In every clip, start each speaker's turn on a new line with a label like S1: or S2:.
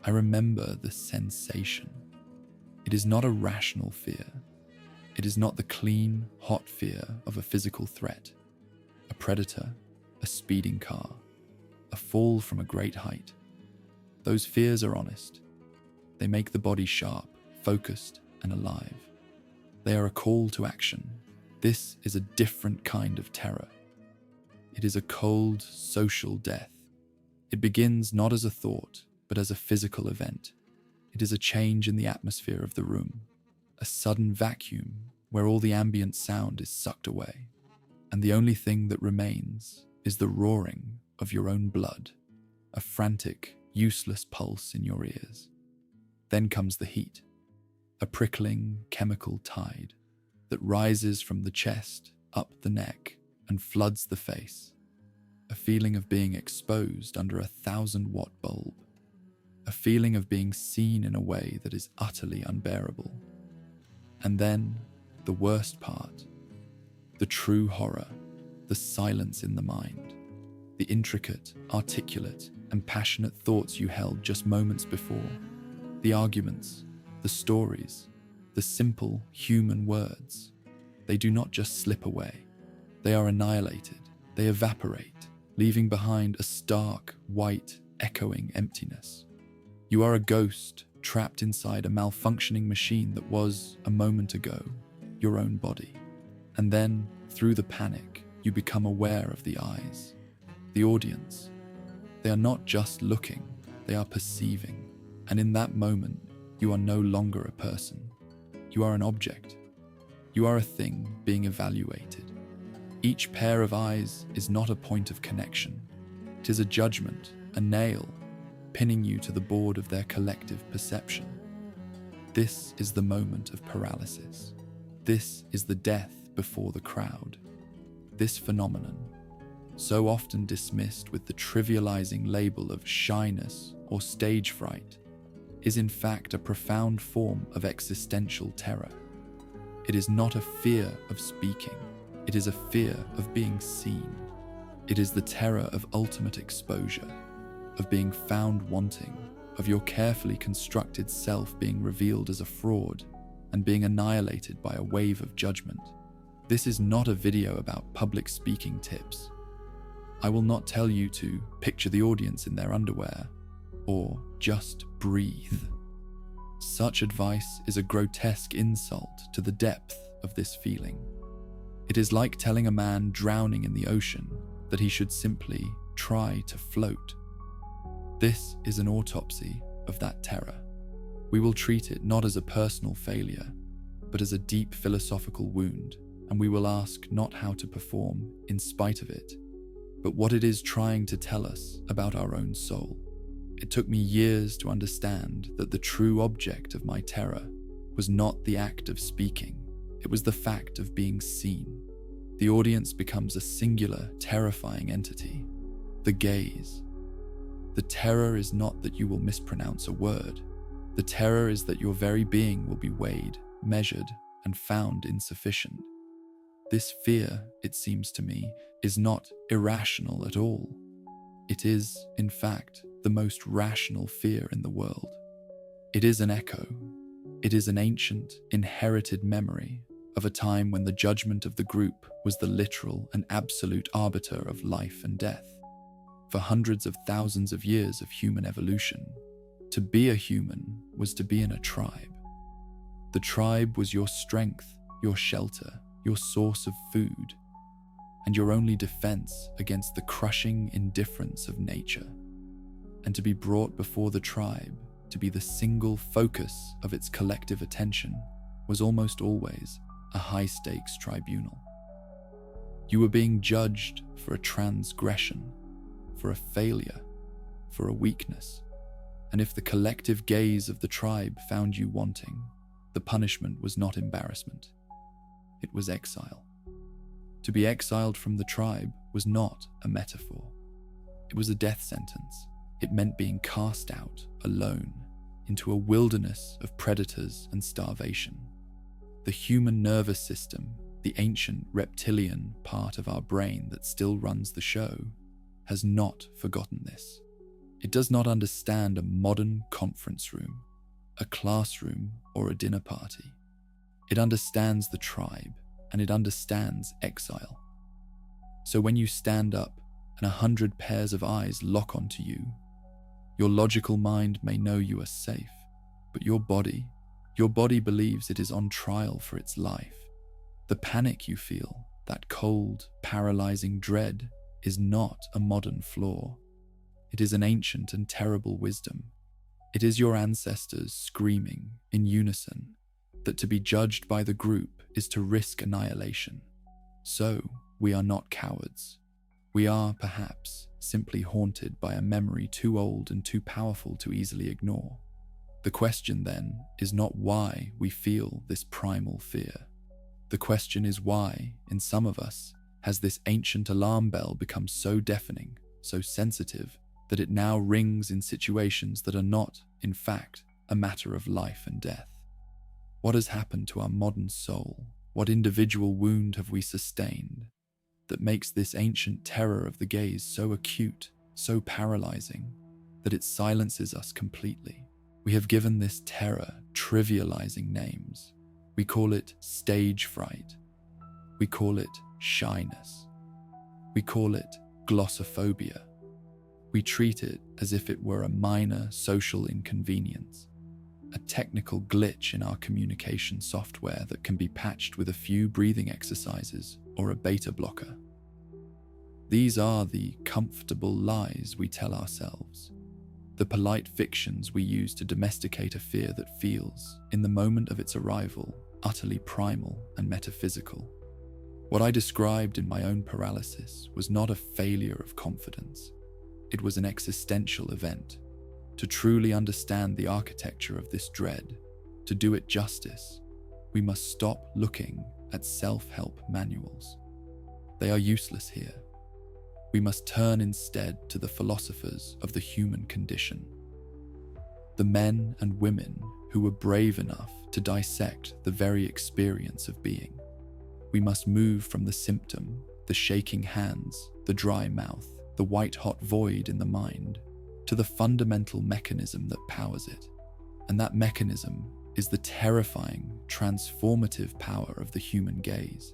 S1: I remember the sensation. It is not a rational fear. It is not the clean, hot fear of a physical threat, a predator, a speeding car, a fall from a great height. Those fears are honest. They make the body sharp, focused, and alive. They are a call to action. This is a different kind of terror. It is a cold, social death. It begins not as a thought, but as a physical event. It is a change in the atmosphere of the room, a sudden vacuum where all the ambient sound is sucked away, and the only thing that remains is the roaring of your own blood, a frantic, useless pulse in your ears. Then comes the heat, a prickling chemical tide that rises from the chest up the neck and floods the face, a feeling of being exposed under a 1,000-watt bulb, a feeling of being seen in a way that is utterly unbearable. And then, the worst part, the true horror, the silence in the mind, the intricate, articulate, and passionate thoughts you held just moments before, the arguments, the stories, the simple human words. They do not just slip away. They are annihilated. They evaporate, leaving behind a stark, white, echoing emptiness. You are a ghost trapped inside a malfunctioning machine that was, a moment ago, your own body. And then, through the panic, you become aware of the eyes, the audience. They are not just looking, they are perceiving. And in that moment, you are no longer a person. You are an object. You are a thing being evaluated. Each pair of eyes is not a point of connection. It is a judgment, a nail, pinning you to the board of their collective perception. This is the moment of paralysis. This is the death before the crowd. This phenomenon, so often dismissed with the trivializing label of shyness or stage fright, is in fact a profound form of existential terror. It is not a fear of speaking. It is a fear of being seen. It is the terror of ultimate exposure, of being found wanting, of your carefully constructed self being revealed as a fraud and being annihilated by a wave of judgment. This is not a video about public speaking tips. I will not tell you to picture the audience in their underwear or just breathe. Such advice is a grotesque insult to the depth of this feeling. It is like telling a man drowning in the ocean that he should simply try to float. This is an autopsy of that terror. We will treat it not as a personal failure, but as a deep philosophical wound, and we will ask not how to perform in spite of it, but what it is trying to tell us about our own soul. It took me years to understand that the true object of my terror was not the act of speaking, it was the fact of being seen. The audience becomes a singular, terrifying entity, the gaze. The terror is not that you will mispronounce a word. The terror is that your very being will be weighed, measured, and found insufficient. This fear, it seems to me, is not irrational at all. It is, in fact, the most rational fear in the world. It is an echo. It is an ancient, inherited memory of a time when the judgment of the group was the literal and absolute arbiter of life and death. For hundreds of thousands of years of human evolution, to be a human was to be in a tribe. The tribe was your strength, your shelter, your source of food, and your only defense against the crushing indifference of nature. And to be brought before the tribe, to be the single focus of its collective attention, was almost always a high-stakes tribunal. You were being judged for a transgression, for a failure, for a weakness. And if the collective gaze of the tribe found you wanting, the punishment was not embarrassment. It was exile. To be exiled from the tribe was not a metaphor. It was a death sentence. It meant being cast out, alone, into a wilderness of predators and starvation. The human nervous system, the ancient reptilian part of our brain that still runs the show, has not forgotten this. It does not understand a modern conference room, a classroom, or a dinner party. It understands the tribe, and it understands exile. So when you stand up and 100 pairs of eyes lock onto you, your logical mind may know you are safe, but your body believes it is on trial for its life. The panic you feel, that cold, paralyzing dread, is not a modern flaw. It is an ancient and terrible wisdom. It is your ancestors screaming in unison that to be judged by the group is to risk annihilation. So, we are not cowards. We are, perhaps, simply haunted by a memory too old and too powerful to easily ignore. The question, then, is not why we feel this primal fear. The question is why, in some of us, has this ancient alarm bell become so deafening, so sensitive, that it now rings in situations that are not, in fact, a matter of life and death? What has happened to our modern soul? What individual wound have we sustained that makes this ancient terror of the gaze so acute, so paralyzing, that it silences us completely? We have given this terror trivializing names. We call it stage fright. We call it shyness. We call it glossophobia. We treat it as if it were a minor social inconvenience, a technical glitch in our communication software that can be patched with a few breathing exercises or a beta blocker. These are the comfortable lies we tell ourselves, the polite fictions we use to domesticate a fear that feels, in the moment of its arrival, utterly primal and metaphysical. What I described in my own paralysis was not a failure of confidence. It was an existential event. To truly understand the architecture of this dread, to do it justice, we must stop looking at self-help manuals. They are useless here. We must turn instead to the philosophers of the human condition, the men and women who were brave enough to dissect the very experience of being. We must move from the symptom, the shaking hands, the dry mouth, the white-hot void in the mind, to the fundamental mechanism that powers it. And that mechanism is the terrifying, transformative power of the human gaze.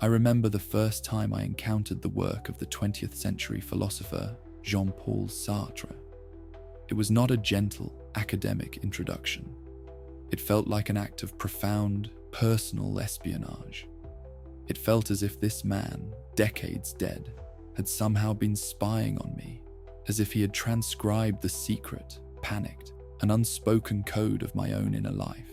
S1: I remember the first time I encountered the work of the 20th century philosopher Jean-Paul Sartre. It was not a gentle, academic introduction. It felt like an act of profound, personal espionage. It felt as if this man, decades dead, had somehow been spying on me, as if he had transcribed the secret, panicked, and unspoken code of my own inner life.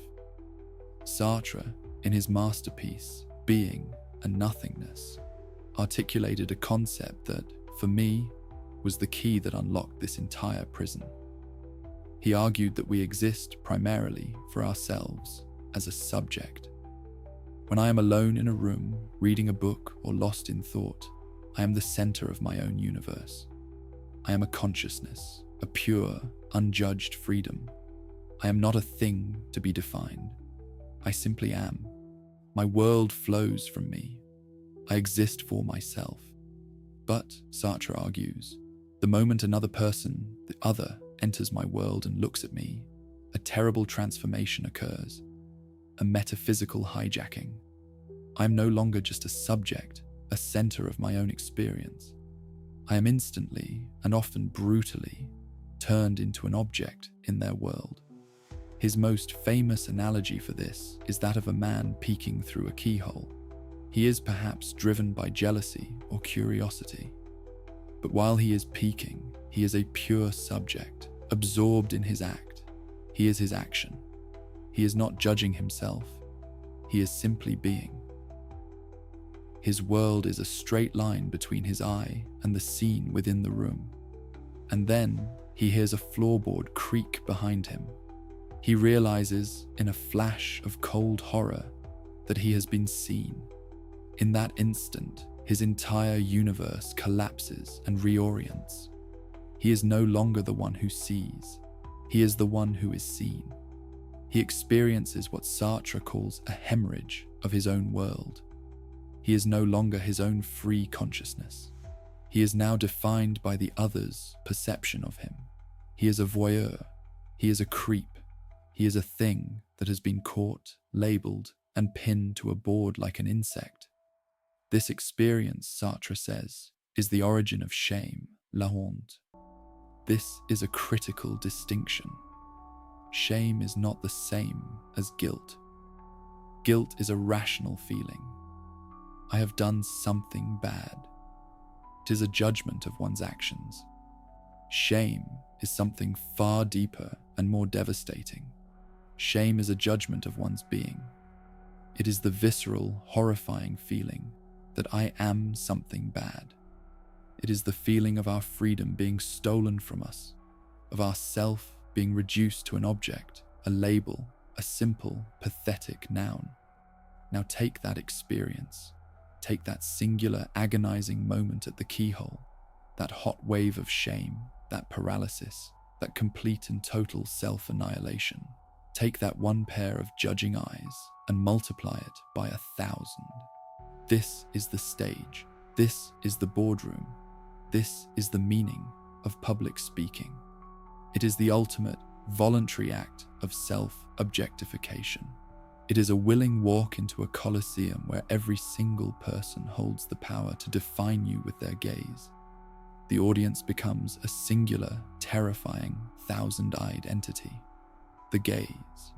S1: Sartre, in his masterpiece, Being and Nothingness, articulated a concept that, for me, was the key that unlocked this entire prison. He argued that we exist primarily for ourselves as a subject. When I am alone in a room, reading a book, or lost in thought, I am the center of my own universe. I am a consciousness, a pure, unjudged freedom. I am not a thing to be defined. I simply am. My world flows from me. I exist for myself. But, Sartre argues, the moment another person, the other, enters my world and looks at me, a terrible transformation occurs, a metaphysical hijacking. I am no longer just a subject, a center of my own experience. I am instantly, and often brutally, turned into an object in their world. His most famous analogy for this is that of a man peeking through a keyhole. He is perhaps driven by jealousy or curiosity. But while he is peeking, he is a pure subject, absorbed in his act. He is his action. He is not judging himself. He is simply being. His world is a straight line between his eye and the scene within the room. And then he hears a floorboard creak behind him. He realizes, in a flash of cold horror, that he has been seen. In that instant, his entire universe collapses and reorients. He is no longer the one who sees. He is the one who is seen. He experiences what Sartre calls a hemorrhage of his own world. He is no longer his own free consciousness. He He is now defined by the other's perception of him. He is a voyeur. He is a creep. He is a thing that has been caught, labeled, and pinned to a board like an insect. This experience, Sartre says, is the origin of shame, la honte. This is a critical distinction. Shame is not the same as guilt. Guilt is a rational feeling. I have done something bad. It is a judgment of one's actions. Shame is something far deeper and more devastating. Shame is a judgment of one's being. It is the visceral, horrifying feeling that I am something bad. It is the feeling of our freedom being stolen from us, of our self being reduced to an object, a label, a simple, pathetic noun. Now take that experience. Take that singular, agonizing moment at the keyhole, that hot wave of shame, that paralysis, that complete and total self-annihilation. Take that one pair of judging eyes and multiply it by 1,000. This is the stage. This is the boardroom. This is the meaning of public speaking. It is the ultimate, voluntary act of self-objectification. It is a willing walk into a coliseum where every single person holds the power to define you with their gaze. The audience becomes a singular, terrifying, thousand-eyed entity. The gaze.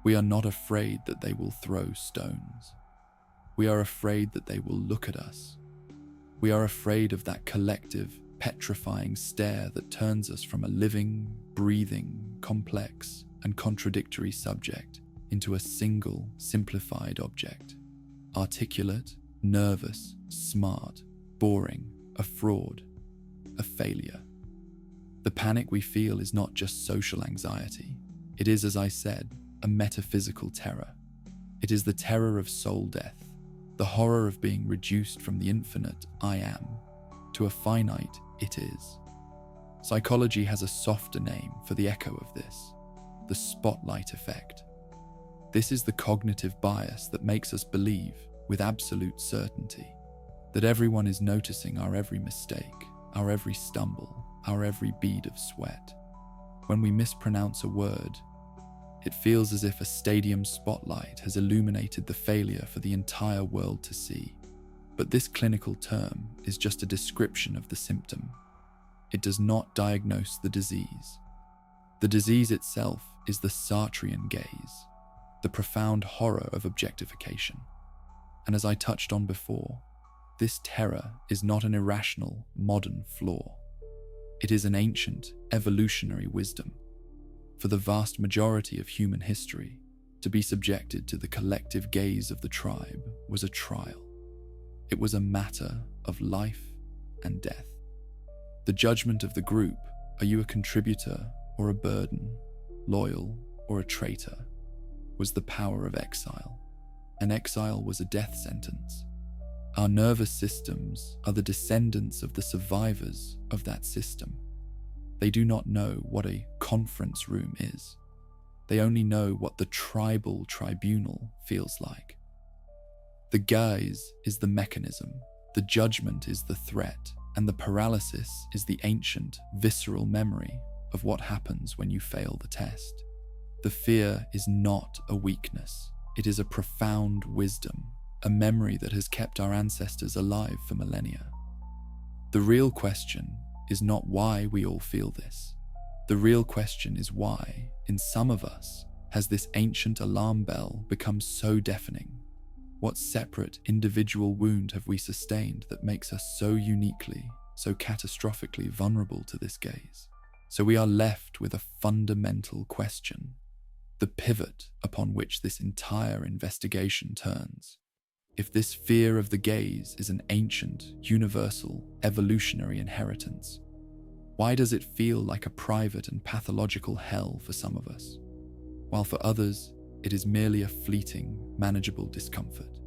S1: We are not afraid that they will throw stones. We are afraid that they will look at us. We are afraid of that collective, petrifying stare that turns us from a living, breathing, complex, and contradictory subject into a single, simplified object. Articulate, nervous, smart, boring, a fraud, a failure. The panic we feel is not just social anxiety. It is, as I said, a metaphysical terror. It is the terror of soul death, the horror of being reduced from the infinite I am to a finite it is. Psychology has a softer name for the echo of this, the spotlight effect. This is the cognitive bias that makes us believe, with absolute certainty, that everyone is noticing our every mistake, our every stumble, our every bead of sweat. When we mispronounce a word, it feels as if a stadium spotlight has illuminated the failure for the entire world to see. But this clinical term is just a description of the symptom. It does not diagnose the disease. The disease itself is the Sartrean gaze, the profound horror of objectification. And as I touched on before, this terror is not an irrational, modern flaw. It is an ancient, evolutionary wisdom. For the vast majority of human history, to be subjected to the collective gaze of the tribe was a trial. It was a matter of life and death. The judgment of the group, are you a contributor or a burden, loyal or a traitor, was the power of exile. And exile was a death sentence. Our nervous systems are the descendants of the survivors of that system. They do not know what a conference room is. They only know what the tribal tribunal feels like. The gaze is the mechanism, the judgment is the threat, and the paralysis is the ancient, visceral memory of what happens when you fail the test. The fear is not a weakness. It is a profound wisdom, a memory that has kept our ancestors alive for millennia. The real question is not why we all feel this. The real question is why, in some of us, has this ancient alarm bell become so deafening? What separate individual wound have we sustained that makes us so uniquely, so catastrophically vulnerable to this gaze? So we are left with a fundamental question, the pivot upon which this entire investigation turns. If this fear of the gaze is an ancient, universal, evolutionary inheritance, why does it feel like a private and pathological hell for some of us, while for others, it is merely a fleeting, manageable discomfort?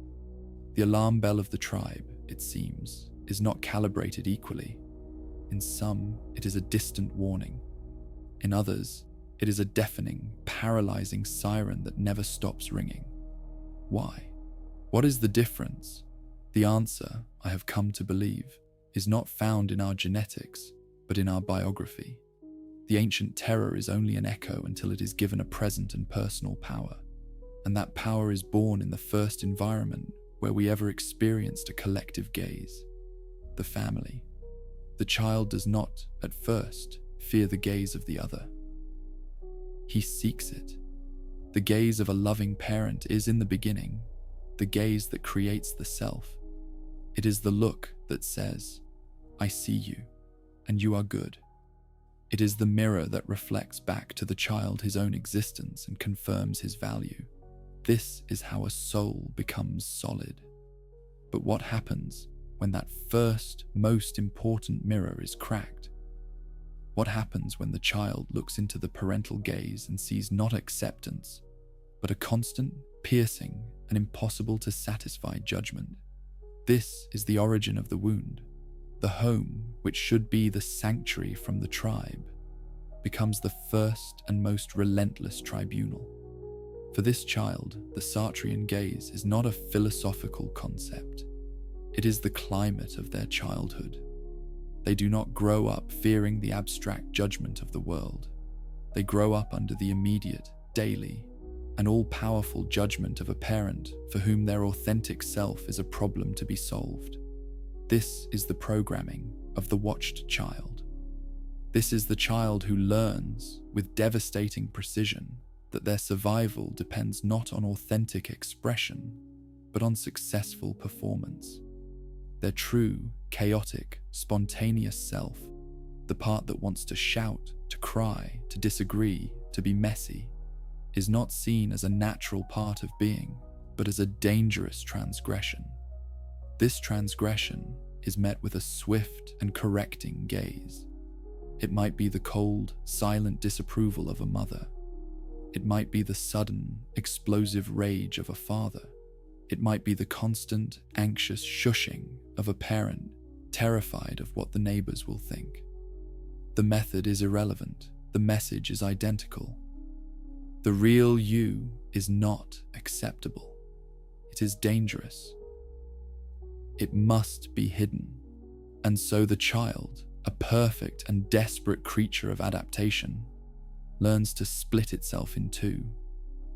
S1: The alarm bell of the tribe, it seems, is not calibrated equally. In some, it is a distant warning. In others, it is a deafening, paralyzing siren that never stops ringing. Why? What is the difference? The answer, I have come to believe, is not found in our genetics, but in our biography. The ancient terror is only an echo until it is given a present and personal power, and that power is born in the first environment where we ever experienced a collective gaze, the family. The child does not, at first, fear the gaze of the other. He seeks it. The gaze of a loving parent is, in the beginning, the gaze that creates the self. It is the look that says, "I see you, and you are good." It is the mirror that reflects back to the child his own existence and confirms his value. This is how a soul becomes solid. But what happens when that first, most important mirror is cracked? What happens when the child looks into the parental gaze and sees not acceptance, but a constant, piercing, and impossible to satisfy judgment? This is the origin of the wound. The home, which should be the sanctuary from the tribe, becomes the first and most relentless tribunal. For this child, the Sartrean gaze is not a philosophical concept. It is the climate of their childhood. They do not grow up fearing the abstract judgment of the world. They grow up under the immediate, daily, and all-powerful judgment of a parent for whom their authentic self is a problem to be solved. This is the programming of the watched child. This is the child who learns, with devastating precision, that their survival depends not on authentic expression, but on successful performance. Their true, chaotic, spontaneous self, the part that wants to shout, to cry, to disagree, to be messy, is not seen as a natural part of being, but as a dangerous transgression. This transgression is met with a swift and correcting gaze. It might be the cold, silent disapproval of a mother. It might be the sudden, explosive rage of a father. It might be the constant, anxious shushing of a parent, terrified of what the neighbors will think. The method is irrelevant. The message is identical. The real you is not acceptable. It is dangerous. It must be hidden. And so the child, a perfect and desperate creature of adaptation, learns to split itself in two.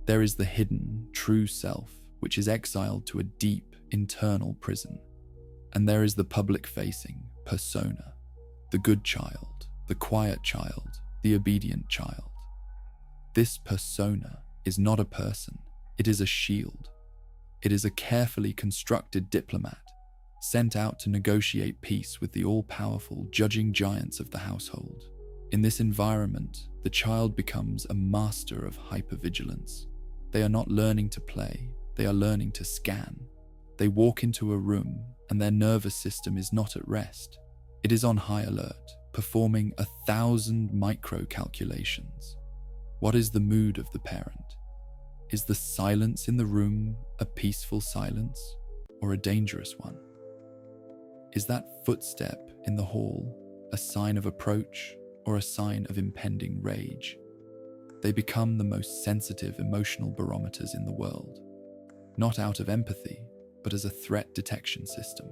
S1: There is the hidden, true self, which is exiled to a deep, internal prison. And there is the public-facing persona, the good child, the quiet child, the obedient child. This persona is not a person, it is a shield. It is a carefully constructed diplomat, sent out to negotiate peace with the all-powerful, judging giants of the household. In this environment, the child becomes a master of hypervigilance. They are not learning to play, they are learning to scan. They walk into a room, and their nervous system is not at rest. It is on high alert, performing 1,000 micro-calculations. What is the mood of the parent? Is the silence in the room a peaceful silence, or a dangerous one? Is that footstep in the hall a sign of approach, or a sign of impending rage? They become the most sensitive emotional barometers in the world, not out of empathy, but as a threat detection system.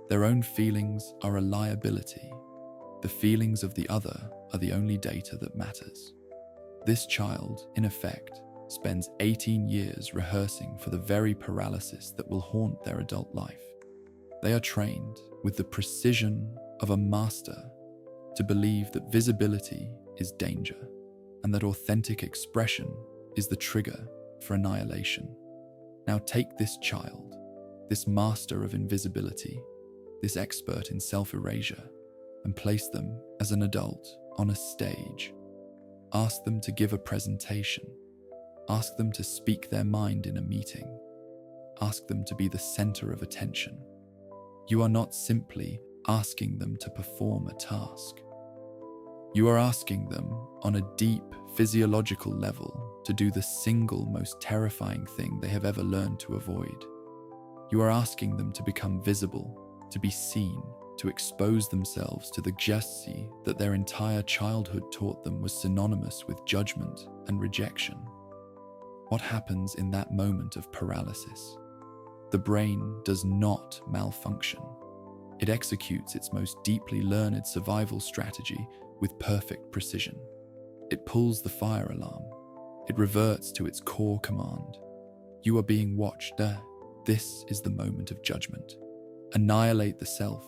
S1: Their own feelings are a liability. The feelings of the other are the only data that matters. This child, in effect, spends 18 years rehearsing for the very paralysis that will haunt their adult life. They are trained, with the precision of a master, to believe that visibility is danger, and that authentic expression is the trigger for annihilation. Now take this child, this master of invisibility, this expert in self-erasure, and place them as an adult on a stage. Ask them to give a presentation. Ask them to speak their mind in a meeting. Ask them to be the center of attention. You are not simply asking them to perform a task. You are asking them on a deep physiological level to do the single most terrifying thing they have ever learned to avoid. You are asking them to become visible, to be seen, to expose themselves to the jealousy that their entire childhood taught them was synonymous with judgment and rejection. What happens in that moment of paralysis? The brain does not malfunction. It executes its most deeply learned survival strategy with perfect precision. It pulls the fire alarm. It reverts to its core command. You are being watched. This is the moment of judgment. Annihilate the self.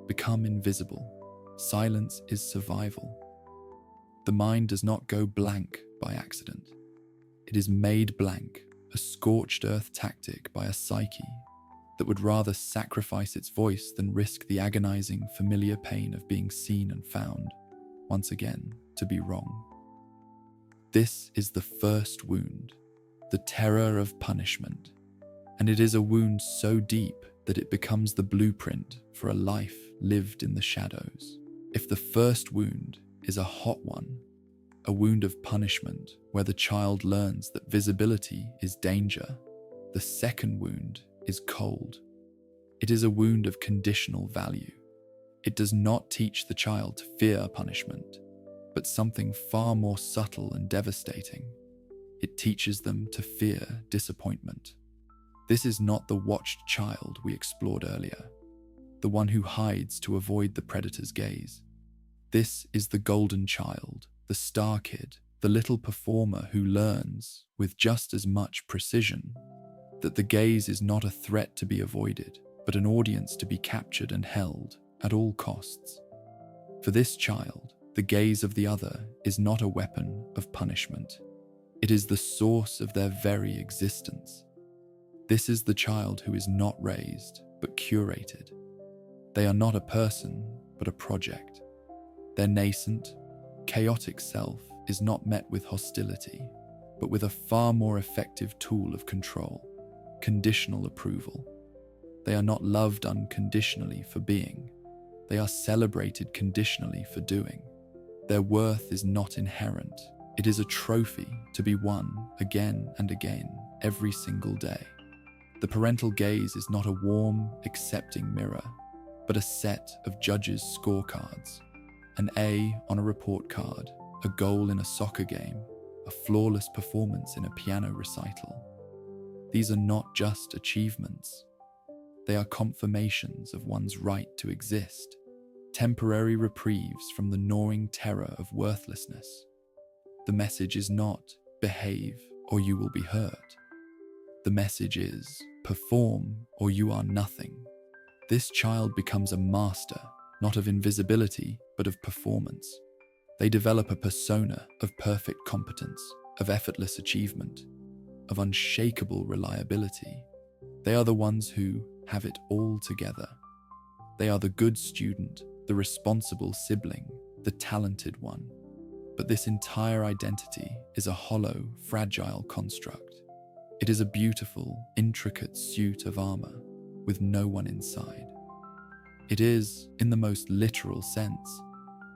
S1: Become invisible. Silence is survival. The mind does not go blank by accident. It is made blank, a scorched earth tactic by a psyche that would rather sacrifice its voice than risk the agonizing, familiar pain of being seen and found, once again, to be wrong. This is the first wound, the terror of punishment, and it is a wound so deep that it becomes the blueprint for a life lived in the shadows. If the first wound is a hot one, a wound of punishment where the child learns that visibility is danger, the second wound is cold. It is a wound of conditional value. It does not teach the child to fear punishment, but something far more subtle and devastating. It teaches them to fear disappointment. This is not the watched child we explored earlier, the one who hides to avoid the predator's gaze. This is the golden child, the star kid, the little performer who learns, with just as much precision, that the gaze is not a threat to be avoided, but an audience to be captured and held at all costs. For this child, the gaze of the other is not a weapon of punishment. It is the source of their very existence. This is the child who is not raised, but curated. They are not a person, but a project. Their nascent, chaotic self is not met with hostility, but with a far more effective tool of control, conditional approval. They are not loved unconditionally for being. They are celebrated conditionally for doing. Their worth is not inherent. It is a trophy to be won again and again, every single day. The parental gaze is not a warm, accepting mirror, but a set of judges' scorecards. An A on a report card, a goal in a soccer game, a flawless performance in a piano recital. These are not just achievements. They are confirmations of one's right to exist, temporary reprieves from the gnawing terror of worthlessness. The message is not, behave or you will be hurt. The message is, perform or you are nothing. This child becomes a master, not of invisibility, but of performance. They develop a persona of perfect competence, of effortless achievement, of unshakable reliability. They are the ones who have it all together. They are the good student, the responsible sibling, the talented one. But this entire identity is a hollow, fragile construct. It is a beautiful, intricate suit of armor with no one inside. It is, in the most literal sense,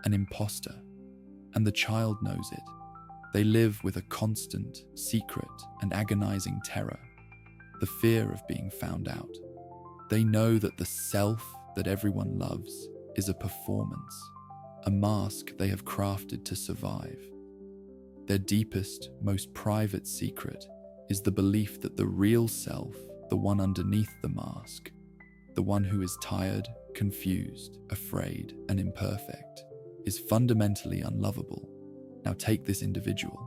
S1: an imposter, and the child knows it. They live with a constant, secret, and agonizing terror, the fear of being found out. They know that the self that everyone loves is a performance, a mask they have crafted to survive. Their deepest, most private secret is the belief that the real self, the one underneath the mask, the one who is tired, confused, afraid, and imperfect, is fundamentally unlovable. Now take this individual,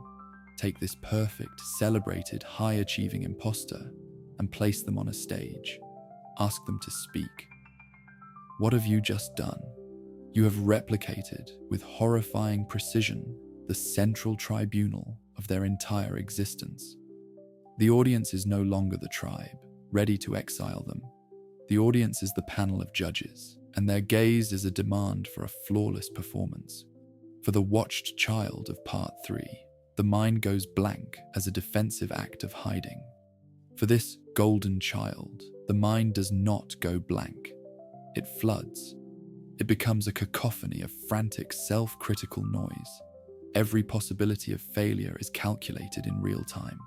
S1: take this perfect, celebrated, high-achieving imposter, and place them on a stage. Ask them to speak. What have you just done? You have replicated, with horrifying precision, the central tribunal of their entire existence. The audience is no longer the tribe, ready to exile them. The audience is the panel of judges, and their gaze is a demand for a flawless performance. For the watched child of Part 3, the mind goes blank as a defensive act of hiding. For this golden child, the mind does not go blank. It floods. It becomes a cacophony of frantic, self-critical noise. Every possibility of failure is calculated in real time.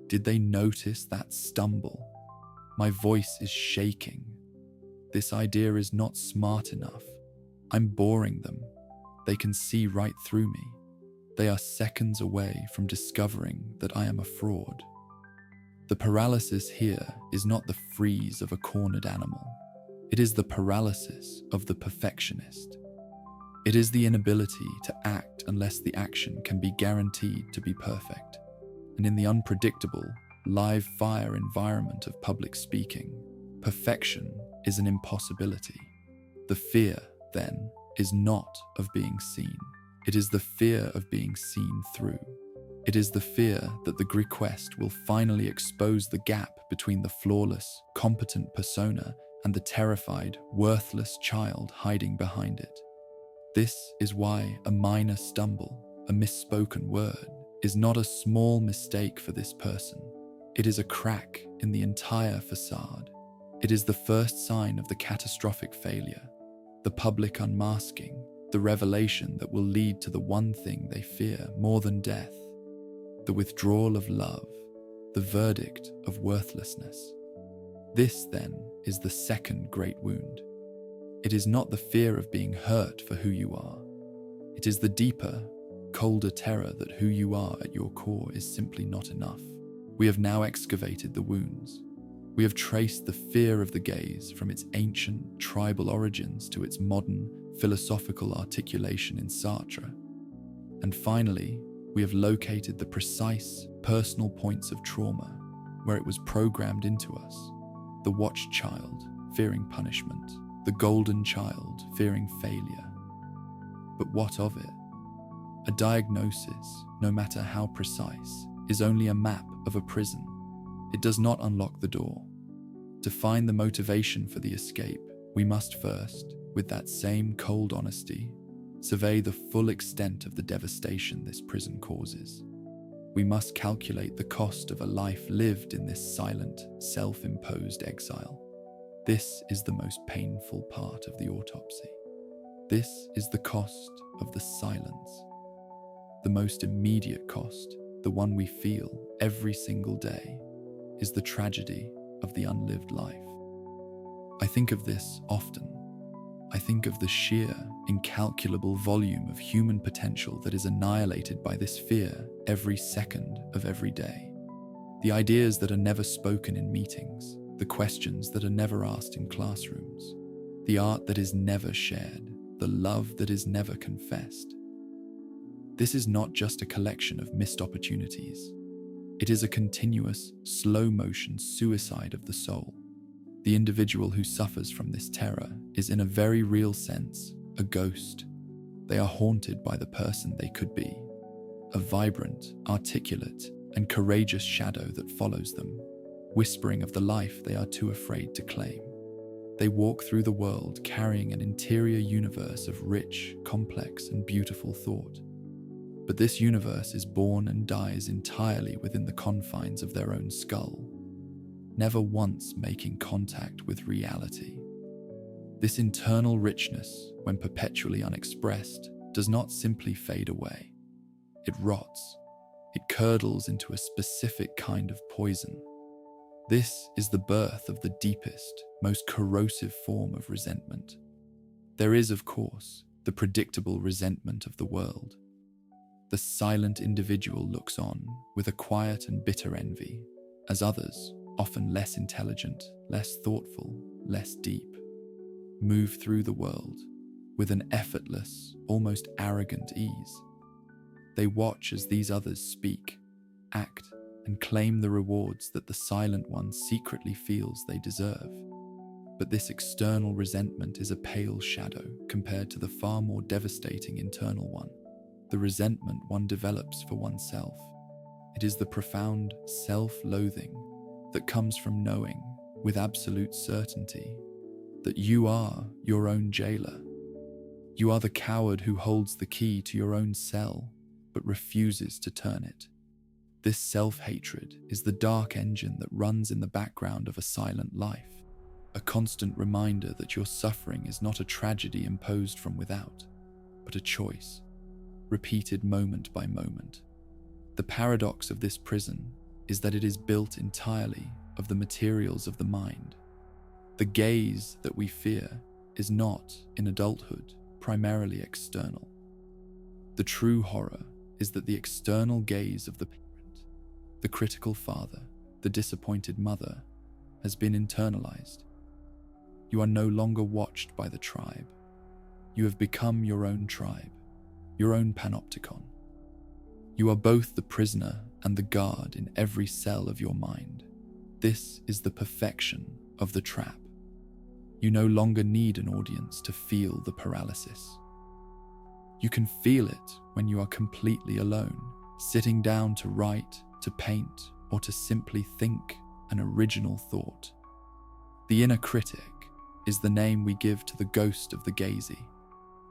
S1: Did they notice that stumble? My voice is shaking. This idea is not smart enough. I'm boring them. They can see right through me. They are seconds away from discovering that I am a fraud. The paralysis here is not the freeze of a cornered animal. It is the paralysis of the perfectionist. It is the inability to act unless the action can be guaranteed to be perfect. And in the unpredictable, live fire environment of public speaking, perfection is an impossibility. The fear, then, is not of being seen. It is the fear of being seen through. It is the fear that the request will finally expose the gap between the flawless, competent persona and the terrified, worthless child hiding behind it. This is why a minor stumble, a misspoken word, is not a small mistake for this person. It is a crack in the entire facade. It is the first sign of the catastrophic failure, the public unmasking, the revelation that will lead to the one thing they fear more than death, the withdrawal of love, the verdict of worthlessness. This, then, is the second great wound. It is not the fear of being hurt for who you are. It is the deeper, colder terror that who you are at your core is simply not enough. We have now excavated the wounds. We have traced the fear of the gaze from its ancient, tribal origins to its modern, philosophical articulation in Sartre. And finally, we have located the precise, personal points of trauma where it was programmed into us. The watched child, fearing punishment. The golden child, fearing failure. But what of it? A diagnosis, no matter how precise, is only a map of a prison. It does not unlock the door. To find the motivation for the escape, we must first, with that same cold honesty, survey the full extent of the devastation this prison causes. We must calculate the cost of a life lived in this silent, self-imposed exile. This is the most painful part of the autopsy. This is the cost of the silence. The most immediate cost, the one we feel every single day, is the tragedy of the unlived life. I think of this often. I think of the sheer, incalculable volume of human potential that is annihilated by this fear every second of every day. The ideas that are never spoken in meetings, the questions that are never asked in classrooms, the art that is never shared, the love that is never confessed. This is not just a collection of missed opportunities. It is a continuous, slow-motion suicide of the soul. The individual who suffers from this terror is, in a very real sense, a ghost. They are haunted by the person they could be, a vibrant, articulate, and courageous shadow that follows them, whispering of the life they are too afraid to claim. They walk through the world carrying an interior universe of rich, complex, and beautiful thought. But this universe is born and dies entirely within the confines of their own skull, never once making contact with reality. This internal richness, when perpetually unexpressed, does not simply fade away. It rots. It curdles into a specific kind of poison. This is the birth of the deepest, most corrosive form of resentment. There is, of course, the predictable resentment of the world. The silent individual looks on with a quiet and bitter envy, as others, often less intelligent, less thoughtful, less deep, move through the world with an effortless, almost arrogant ease. They watch as these others speak, act, and claim the rewards that the silent one secretly feels they deserve. But this external resentment is a pale shadow compared to the far more devastating internal one, the resentment one develops for oneself. It is the profound self-loathing that comes from knowing, with absolute certainty, that you are your own jailer. You are the coward who holds the key to your own cell, but refuses to turn it. This self-hatred is the dark engine that runs in the background of a silent life, a constant reminder that your suffering is not a tragedy imposed from without, but a choice, repeated moment by moment. The paradox of this prison is that it is built entirely of the materials of the mind. The gaze that we fear is not, in adulthood, primarily external. The true horror is that the external gaze of the parent, the critical father, the disappointed mother, has been internalized. you are no longer watched by the tribe. You have become your own tribe, your own panopticon. You are both the prisoner and the guard in every cell of your mind. This is the perfection of the trap. You no longer need an audience to feel the paralysis. You can feel it when you are completely alone, sitting down to write, to paint, or to simply think an original thought. The inner critic is the name we give to the ghost of the gazy,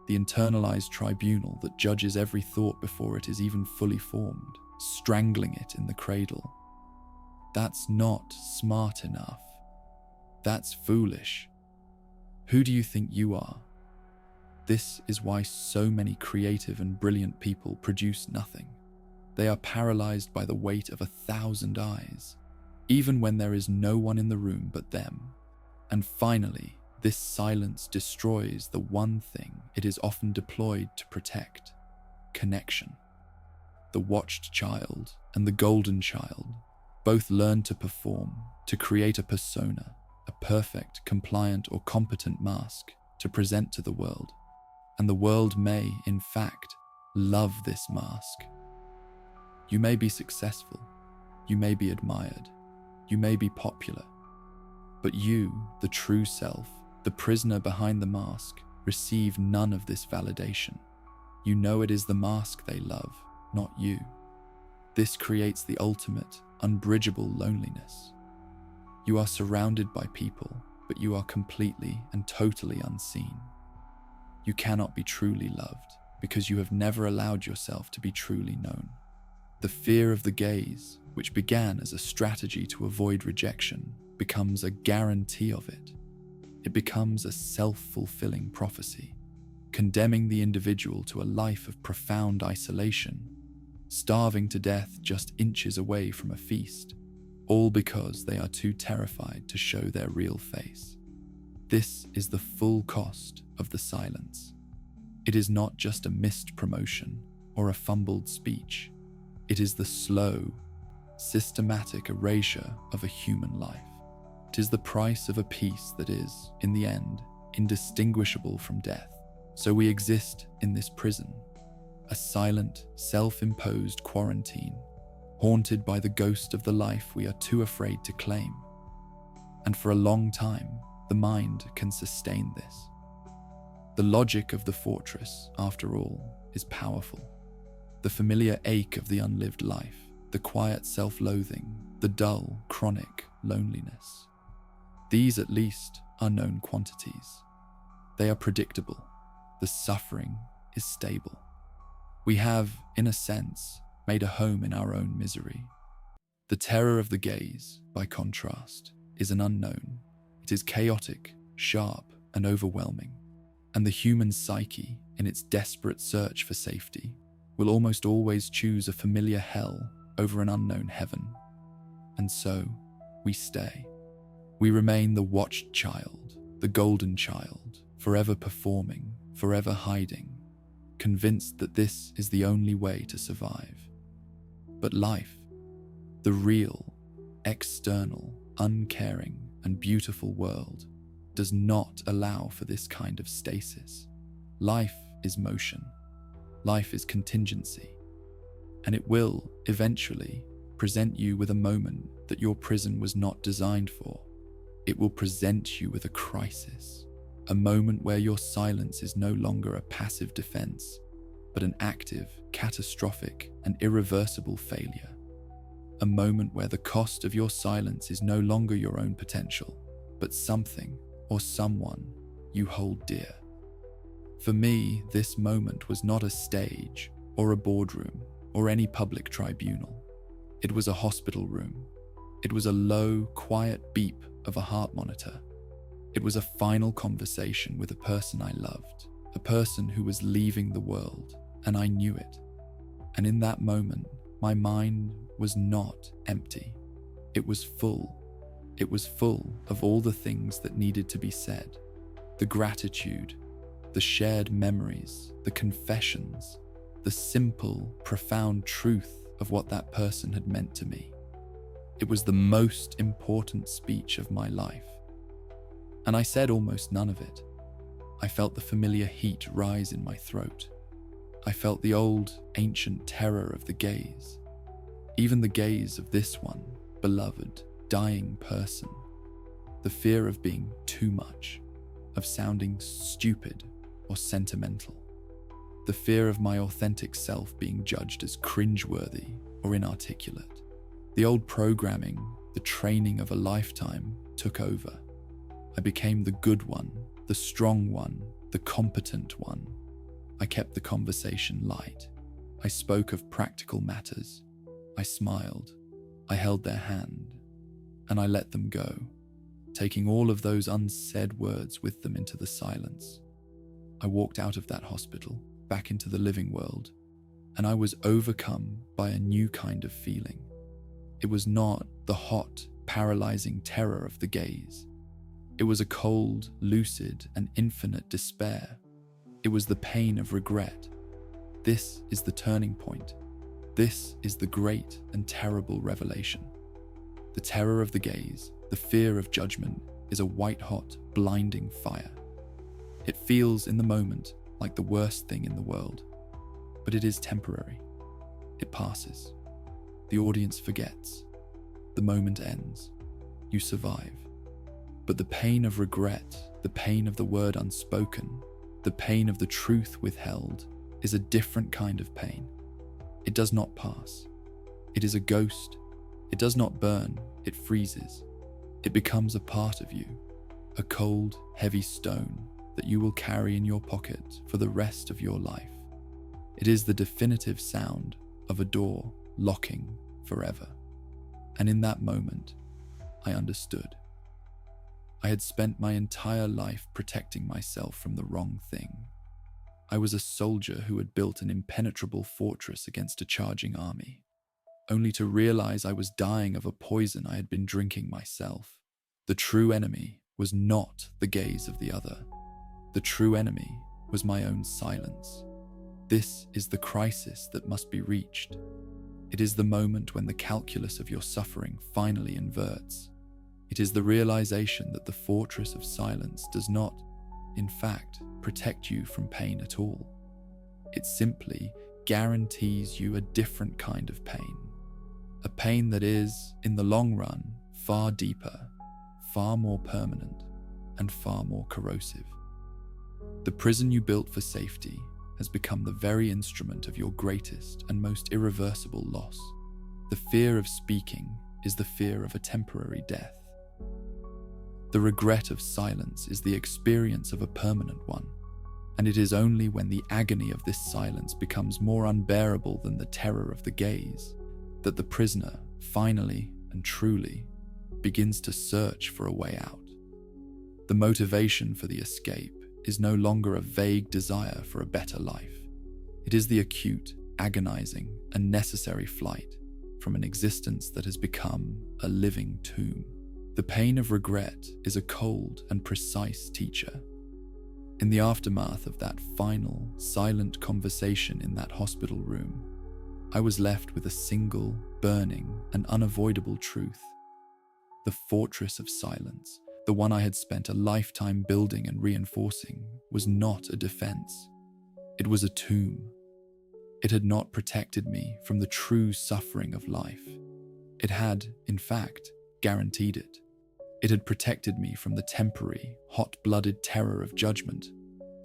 S1: the internalized tribunal that judges every thought before it is even fully formed, strangling it in the cradle. That's not smart enough. That's foolish. Who do you think you are? This is why so many creative and brilliant people produce nothing. They are paralyzed by the weight of 1,000 eyes, even when there is no one in the room but them. And finally, this silence destroys the one thing it is often deployed to protect: connection. The watched child and the golden child both learn to perform, to create a persona, a perfect, compliant, or competent mask to present to the world. And the world may, in fact, love this mask. You may be successful, you may be admired, you may be popular, but you, the true self, the prisoner behind the mask, receive none of this validation. You know it is the mask they love, not you. This creates the ultimate, unbridgeable loneliness. You are surrounded by people, but you are completely and totally unseen. You cannot be truly loved because you have never allowed yourself to be truly known. The fear of the gaze, which began as a strategy to avoid rejection, becomes a guarantee of it. It becomes a self-fulfilling prophecy, condemning the individual to a life of profound isolation, starving to death just inches away from a feast, all because they are too terrified to show their real face. This is the full cost of the silence. It is not just a missed promotion or a fumbled speech. It is the slow, systematic erasure of a human life. It is the price of a peace that is, in the end, indistinguishable from death. So we exist in this prison, a silent, self-imposed quarantine, haunted by the ghost of the life we are too afraid to claim. And for a long time, the mind can sustain this. The logic of the fortress, after all, is powerful. The familiar ache of the unlived life, the quiet self-loathing, the dull, chronic loneliness. These, at least, are known quantities. They are predictable. The suffering is stable. We have, in a sense, made a home in our own misery. The terror of the gaze, by contrast, is an unknown. It is chaotic, sharp, and overwhelming. And the human psyche, in its desperate search for safety, will almost always choose a familiar hell over an unknown heaven. And so, we stay. We remain the watched child, the golden child, forever performing, forever hiding, convinced that this is the only way to survive. But life, the real, external, uncaring, and beautiful world, does not allow for this kind of stasis. Life is motion. Life is contingency. And it will, eventually, present you with a moment that your prison was not designed for. It will present you with a crisis, a moment where your silence is no longer a passive defense, but an active, catastrophic, and irreversible failure. A moment where the cost of your silence is no longer your own potential, but something or someone you hold dear. For me, this moment was not a stage or a boardroom or any public tribunal. It was a hospital room. It was a low, quiet beep of a heart monitor. It was a final conversation with a person I loved, a person who was leaving the world, and I knew it. And in that moment, my mind was not empty. It was full. It was full of all the things that needed to be said. The gratitude, the shared memories, the confessions, the simple, profound truth of what that person had meant to me. It was the most important speech of my life. And I said almost none of it. I felt the familiar heat rise in my throat. I felt the old, ancient terror of the gaze. Even the gaze of this one, beloved, dying person. The fear of being too much, of sounding stupid or sentimental. The fear of my authentic self being judged as cringeworthy or inarticulate. The old programming, the training of a lifetime, took over. I became the good one, the strong one, the competent one. I kept the conversation light. I spoke of practical matters. I smiled. I held their hand. And I let them go, taking all of those unsaid words with them into the silence. I walked out of that hospital, back into the living world, and I was overcome by a new kind of feeling. It was not the hot, paralyzing terror of the gaze. It was a cold, lucid, and infinite despair. It was the pain of regret. This is the turning point. This is the great and terrible revelation. The terror of the gaze, the fear of judgment, is a white-hot, blinding fire. It feels in the moment like the worst thing in the world, but it is temporary. It passes. The audience forgets. The moment ends. You survive. But the pain of regret, the pain of the word unspoken, the pain of the truth withheld, is a different kind of pain. It does not pass. It is a ghost. It does not burn, it freezes. It becomes a part of you, a cold, heavy stone that you will carry in your pocket for the rest of your life. It is the definitive sound of a door locking forever. And in that moment, I understood. I had spent my entire life protecting myself from the wrong thing. I was a soldier who had built an impenetrable fortress against a charging army, only to realize I was dying of a poison I had been drinking myself. The true enemy was not the gaze of the other. The true enemy was my own silence. This is the crisis that must be reached. It is the moment when the calculus of your suffering finally inverts. It is the realization that the fortress of silence does not, in fact, protect you from pain at all. It simply guarantees you a different kind of pain. A pain that is, in the long run, far deeper, far more permanent, and far more corrosive. The prison you built for safety has become the very instrument of your greatest and most irreversible loss. The fear of speaking is the fear of a temporary death. The regret of silence is the experience of a permanent one, and it is only when the agony of this silence becomes more unbearable than the terror of the gaze that the prisoner finally and truly begins to search for a way out. The motivation for the escape is no longer a vague desire for a better life. It is the acute, agonizing, and necessary flight from an existence that has become a living tomb. The pain of regret is a cold and precise teacher. In the aftermath of that final, silent conversation in that hospital room, I was left with a single, burning, and unavoidable truth. The fortress of silence, the one I had spent a lifetime building and reinforcing, was not a defense. It was a tomb. It had not protected me from the true suffering of life. It had, in fact, guaranteed it. It had protected me from the temporary, hot-blooded terror of judgment,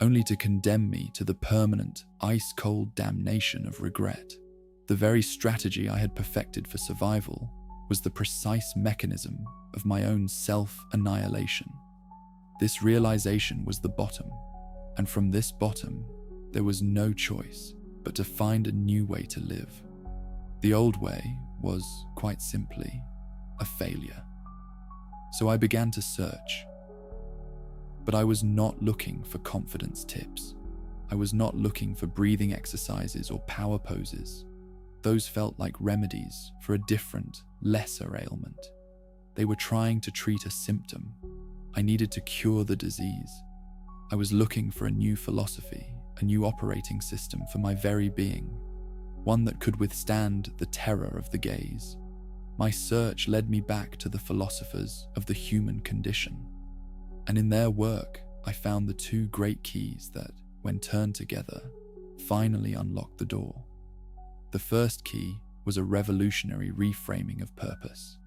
S1: only to condemn me to the permanent, ice-cold damnation of regret. The very strategy I had perfected for survival was the precise mechanism of my own self-annihilation. This realization was the bottom, and from this bottom, there was no choice but to find a new way to live. The old way was, quite simply, a failure. So I began to search. But I was not looking for confidence tips. I was not looking for breathing exercises or power poses. Those felt like remedies for a different, lesser ailment. They were trying to treat a symptom. I needed to cure the disease. I was looking for a new philosophy, a new operating system for my very being, one that could withstand the terror of the gaze. My search led me back to the philosophers of the human condition. And in their work, I found the two great keys that, when turned together, finally unlocked the door. The first key was a revolutionary reframing of purpose.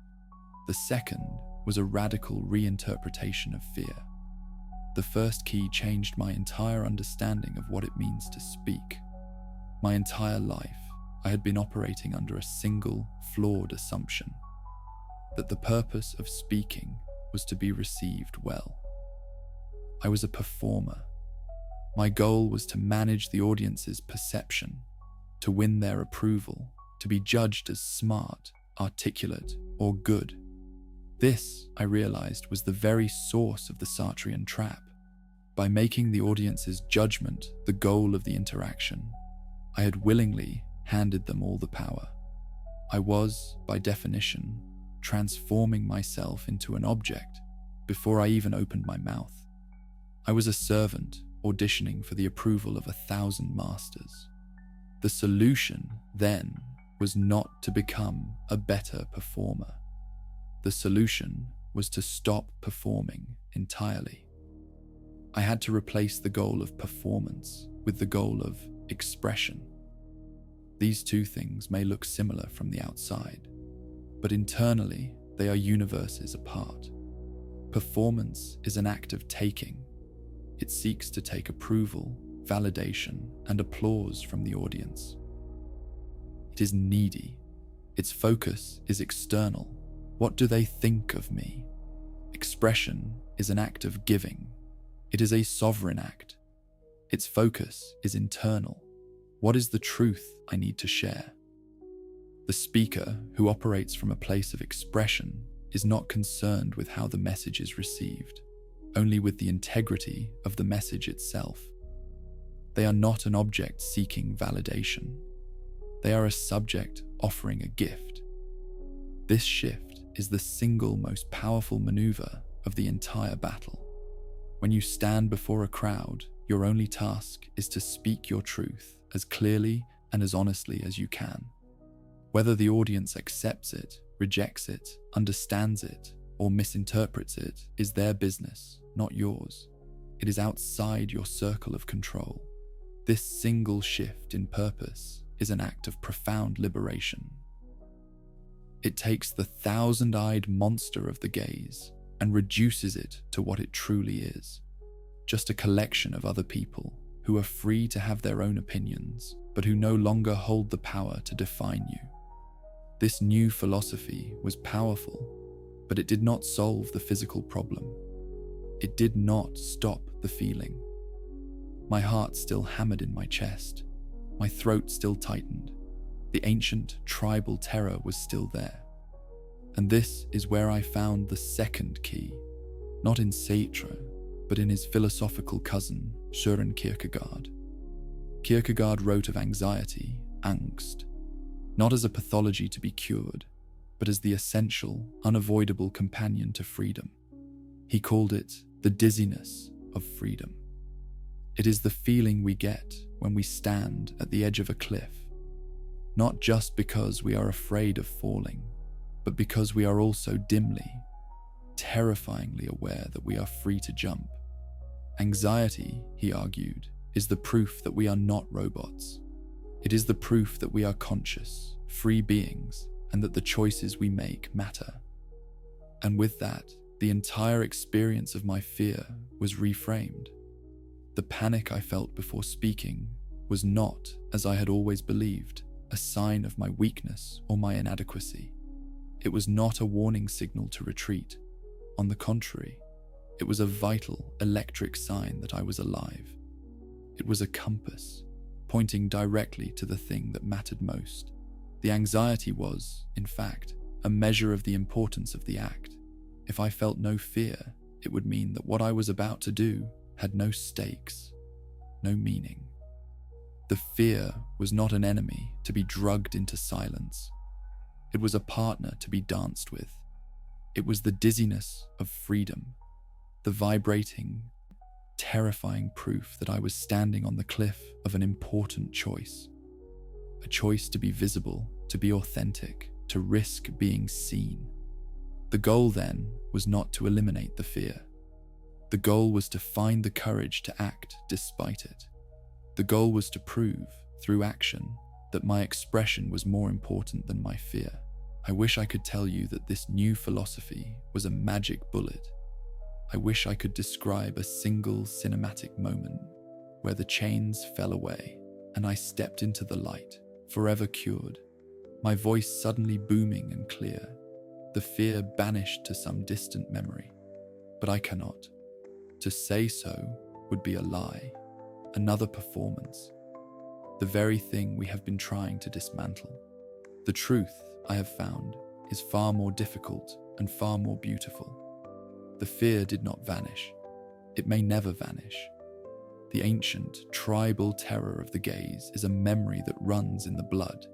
S1: The second was a radical reinterpretation of fear. The first key changed my entire understanding of what it means to speak. My entire life, I had been operating under a single, flawed assumption: that the purpose of speaking was to be received well. I was a performer. My goal was to manage the audience's perception, to win their approval, to be judged as smart, articulate, or good. This, I realized, was the very source of the Sartrean trap. By making the audience's judgment the goal of the interaction, I had willingly handed them all the power. I was, by definition, transforming myself into an object before I even opened my mouth. I was a servant auditioning for the approval of 1,000 masters. The solution, then, was not to become a better performer. The solution was to stop performing entirely. I had to replace the goal of performance with the goal of expression. These two things may look similar from the outside, but internally they are universes apart. Performance is an act of taking. It seeks to take approval, validation, and applause from the audience. It is needy. Its focus is external. What do they think of me? Expression is an act of giving. It is a sovereign act. Its focus is internal. What is the truth I need to share? The speaker, who operates from a place of expression, is not concerned with how the message is received, only with the integrity of the message itself. They are not an object seeking validation. They are a subject offering a gift. This shift is the single most powerful maneuver of the entire battle. When you stand before a crowd, your only task is to speak your truth as clearly and as honestly as you can. Whether the audience accepts it, rejects it, understands it, or misinterprets it is their business, not yours. It is outside your circle of control. This single shift in purpose is an act of profound liberation. It takes the thousand-eyed monster of the gaze and reduces it to what it truly is: just a collection of other people who are free to have their own opinions, but who no longer hold the power to define you. This new philosophy was powerful, but it did not solve the physical problem. It did not stop the feeling. My heart still hammered in my chest. My throat still tightened. The ancient tribal terror was still there. And this is where I found the second key, not in Sartre, but in his philosophical cousin, Søren Kierkegaard. Kierkegaard wrote of anxiety, angst, not as a pathology to be cured, but as the essential, unavoidable companion to freedom. He called it the dizziness of freedom. It is the feeling we get when we stand at the edge of a cliff, not just because we are afraid of falling, but because we are also dimly, terrifyingly aware that we are free to jump. Anxiety, he argued, is the proof that we are not robots. It is the proof that we are conscious, free beings, and that the choices we make matter. And with that, the entire experience of my fear was reframed. The panic I felt before speaking was not, as I had always believed, a sign of my weakness or my inadequacy. It was not a warning signal to retreat. On the contrary, it was a vital, electric sign that I was alive. It was a compass, pointing directly to the thing that mattered most. The anxiety was, in fact, a measure of the importance of the act. If I felt no fear, it would mean that what I was about to do had no stakes, no meaning. The fear was not an enemy to be drugged into silence. It was a partner to be danced with. It was the dizziness of freedom, the vibrating, terrifying proof that I was standing on the cliff of an important choice. A choice to be visible, to be authentic, to risk being seen. The goal then was not to eliminate the fear. The goal was to find the courage to act despite it. The goal was to prove, through action, that my expression was more important than my fear. I wish I could tell you that this new philosophy was a magic bullet. I wish I could describe a single cinematic moment where the chains fell away and I stepped into the light, forever cured, my voice suddenly booming and clear, the fear banished to some distant memory. But I cannot. To say so would be a lie, another performance, the very thing we have been trying to dismantle. The truth, I have found, is far more difficult and far more beautiful. The fear did not vanish. It may never vanish. The ancient, tribal terror of the gaze is a memory that runs in the blood,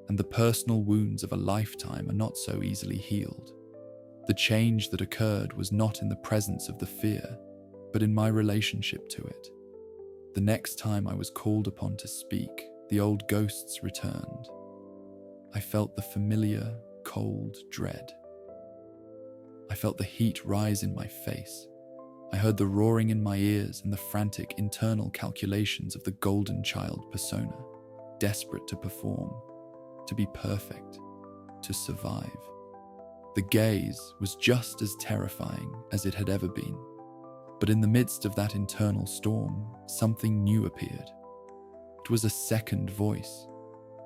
S1: and the personal wounds of a lifetime are not so easily healed. The change that occurred was not in the presence of the fear, but in my relationship to it. The next time I was called upon to speak, the old ghosts returned. I felt the familiar, cold dread. I felt the heat rise in my face. I heard the roaring in my ears and the frantic internal calculations of the golden child persona, desperate to perform, to be perfect, to survive. The gaze was just as terrifying as it had ever been. But in the midst of that internal storm, something new appeared. It was a second voice,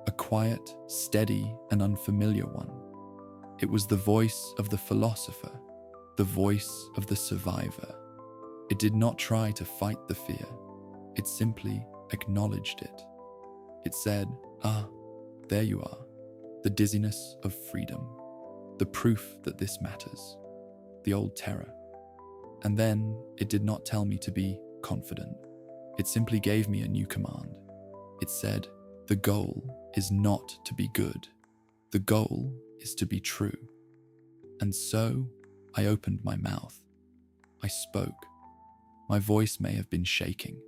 S1: a quiet, steady, and unfamiliar one. It was the voice of the philosopher, the voice of the survivor. It did not try to fight the fear. It simply acknowledged it. It said, there you are, the dizziness of freedom, the proof that this matters, the old terror. And then it did not tell me to be confident. It simply gave me a new command. It said, the goal is not to be good. The goal is to be true. And so I opened my mouth. I spoke. My voice may have been shaking.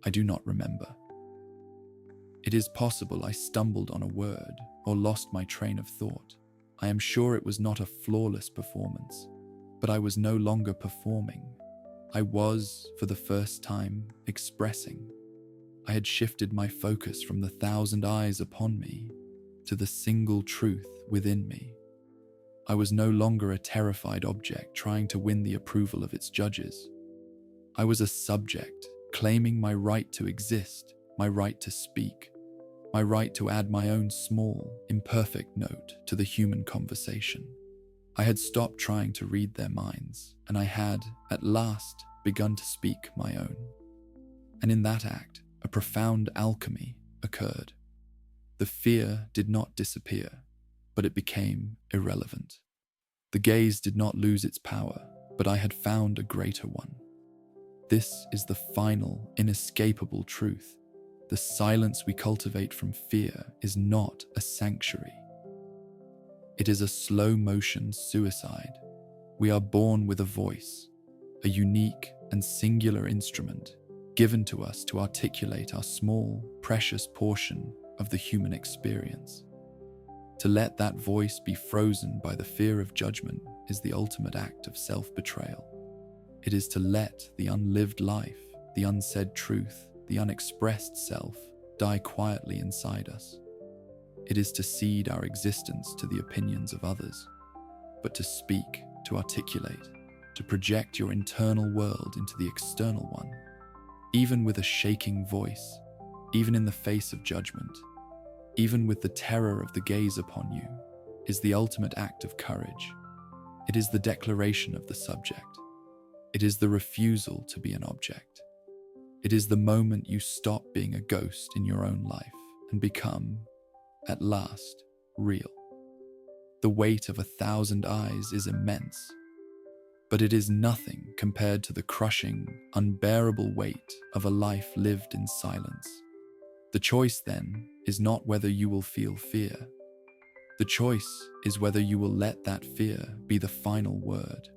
S1: I do not remember. It is possible I stumbled on a word or lost my train of thought. I am sure it was not a flawless performance, but I was no longer performing. I was, for the first time, expressing. I had shifted my focus from the 1,000 eyes upon me to the single truth within me. I was no longer a terrified object trying to win the approval of its judges. I was a subject claiming my right to exist, my right to speak, my right to add my own small, imperfect note to the human conversation. I had stopped trying to read their minds, and I had, at last, begun to speak my own. And in that act, a profound alchemy occurred. The fear did not disappear, but it became irrelevant. The gaze did not lose its power, but I had found a greater one. This is the final, inescapable truth. The silence we cultivate from fear is not a sanctuary. It is a slow-motion suicide. We are born with a voice, a unique and singular instrument given to us to articulate our small, precious portion of the human experience. To let that voice be frozen by the fear of judgment is the ultimate act of self-betrayal. It is to let the unlived life, the unsaid truth, the unexpressed self die quietly inside us. It is to cede our existence to the opinions of others, but to speak, to articulate, to project your internal world into the external one, even with a shaking voice, even in the face of judgment, even with the terror of the gaze upon you, is the ultimate act of courage. It is the declaration of the subject. It is the refusal to be an object. It is the moment you stop being a ghost in your own life and become, at last, real. The weight of 1,000 eyes is immense, but it is nothing compared to the crushing, unbearable weight of a life lived in silence. The choice, then, is not whether you will feel fear. The choice is whether you will let that fear be the final word.